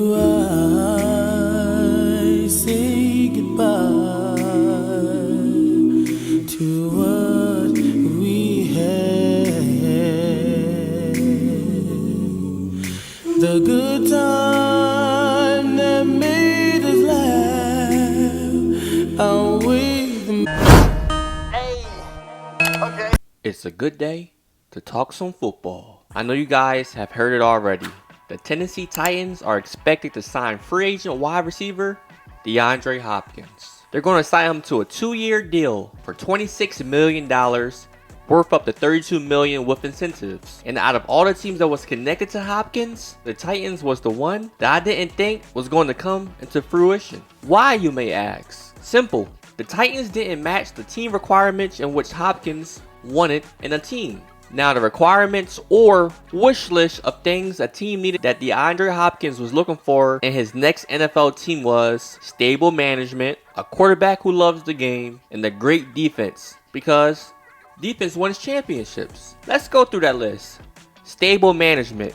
I say goodbye to what we had. The good time that made us laugh outweigh the... It's a good day to talk some football. I know you guys have heard it already. The Tennessee Titans are expected to sign free agent wide receiver DeAndre Hopkins. They're going to sign him to a 2-year deal for $26 million, worth up to $32 million with incentives. And out of all the teams that was connected to Hopkins, the Titans was the one that I didn't think was going to come into fruition. Why, you may ask? Simple. The Titans didn't match the team requirements in which Hopkins wanted in a team. Now, the requirements or wish list of things a team needed that DeAndre Hopkins was looking for in his next NFL team was stable management, a quarterback who loves the game, and a great defense, because defense wins championships. Let's go through that list. Stable management.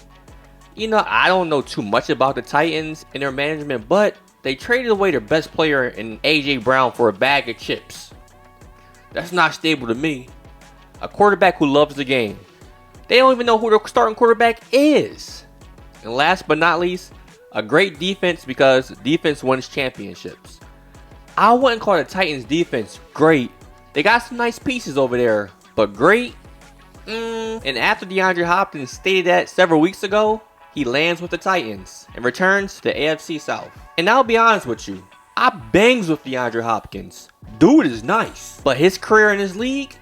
You know, I don't know too much about the Titans and their management, but they traded away their best player in AJ Brown for a bag of chips. That's not stable to me. A quarterback who loves the game. They don't even know who their starting quarterback is. And last but not least, a great defense, because defense wins championships. I wouldn't call the Titans defense great. They got some nice pieces over there, but great? And after DeAndre Hopkins stated that several weeks ago, he lands with the Titans and returns to the AFC South. And I'll be honest with you, I bangs with DeAndre Hopkins. Dude is nice, but his career in this league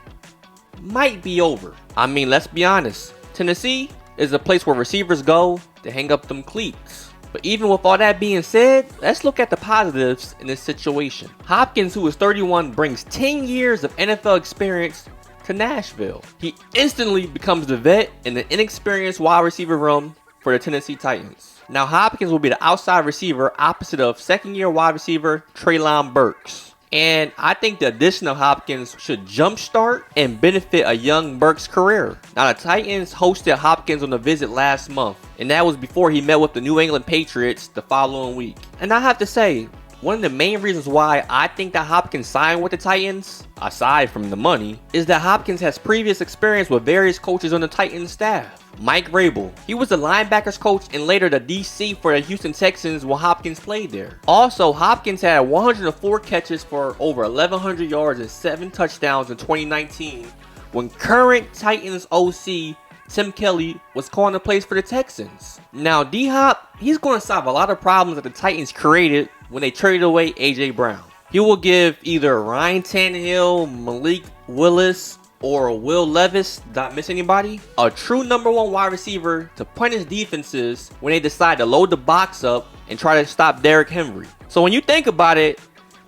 might be over. I mean, let's be honest. Tennessee is a place where receivers go to hang up them cleats. But even with all that being said, let's look at the positives in this situation. Hopkins, who is 31, brings 10 years of NFL experience to Nashville. He instantly becomes the vet in the inexperienced wide receiver room for the Tennessee Titans. Now, Hopkins will be the outside receiver opposite of second-year wide receiver Treylon Burks. And I think the addition of Hopkins should jumpstart and benefit a young Burks' career. Now, the Titans hosted Hopkins on a visit last month, and that was before he met with the New England Patriots the following week. And I have to say, one of the main reasons why I think that Hopkins signed with the Titans, aside from the money, is that Hopkins has previous experience with various coaches on the Titans staff. Mike Vrabel. He was the linebackers coach and later the DC for the Houston Texans when Hopkins played there. Also, Hopkins had 104 catches for over 1,100 yards and 7 touchdowns in 2019 when current Titans OC Tim Kelly was calling the plays for the Texans. Now, D-Hop, he's going to solve a lot of problems that the Titans created when they traded away AJ Brown. He will give either Ryan Tannehill, Malik Willis, or Will Levis, not miss anybody, a true number 1 wide receiver to punish defenses when they decide to load the box up and try to stop Derrick Henry. So when you think about it,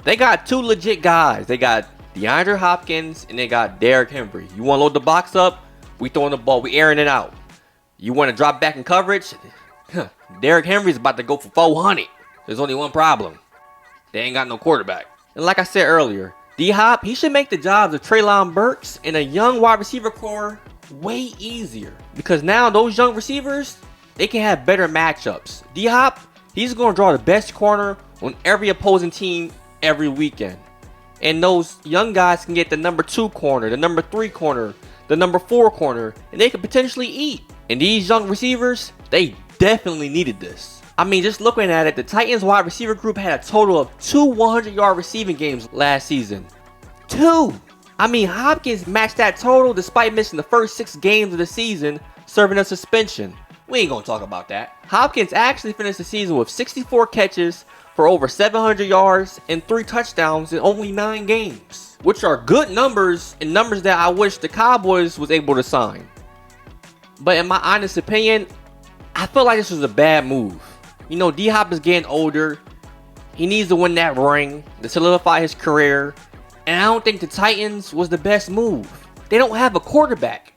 they got 2 legit guys. They got DeAndre Hopkins and they got Derrick Henry. You want to load the box up? We throwing the ball, we airing it out. You want to drop back in coverage? Derrick Henry's about to go for 400. There's only one problem. They ain't got no quarterback. And like I said earlier, D-Hop, he should make the jobs of Treylon Burks and a young wide receiver core way easier. Because now those young receivers, they can have better matchups. D-Hop, he's going to draw the best corner on every opposing team every weekend. And those young guys can get the number 2 corner, the number 3 corner, the number 4 corner, and they could potentially eat. And these young receivers, they definitely needed this. I mean, just looking at it, the Titans wide receiver group had a total of 2 100-yard receiving games last season. 2! I mean, Hopkins matched that total despite missing the first 6 games of the season, serving a suspension. We ain't gonna talk about that. Hopkins actually finished the season with 64 catches for over 700 yards and 3 touchdowns in only 9 games, which are good numbers and numbers that I wish the Cowboys was able to sign. But in my honest opinion, I feel like this was a bad move. You know, D-Hop is getting older. He needs to win that ring to solidify his career. And I don't think the Titans was the best move. They don't have a quarterback.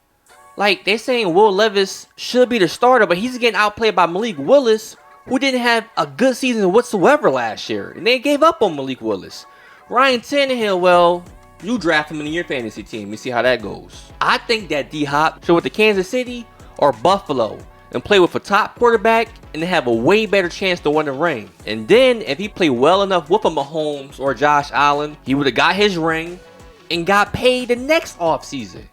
Like, they're saying Will Levis should be the starter, but he's getting outplayed by Malik Willis, who didn't have a good season whatsoever last year. And they gave up on Malik Willis. Ryan Tannehill, well, you draft him in your fantasy team. You see how that goes. I think that D-Hop should with the Kansas City or Buffalo. and play with a top quarterback and have a way better chance to win the ring. And then if he played well enough with a Mahomes or Josh Allen, he would have got his ring and got paid the next offseason.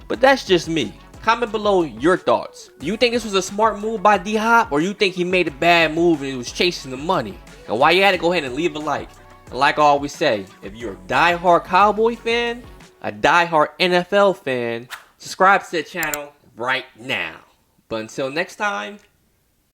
But that's just me. Comment below your thoughts. Do you think this was a smart move by D-Hop, or you think he made a bad move and he was chasing the money? And while you're at it, go ahead and leave a like. And like I always say, if you're a diehard Cowboy fan, a diehard NFL fan, subscribe to the channel right now. But until next time,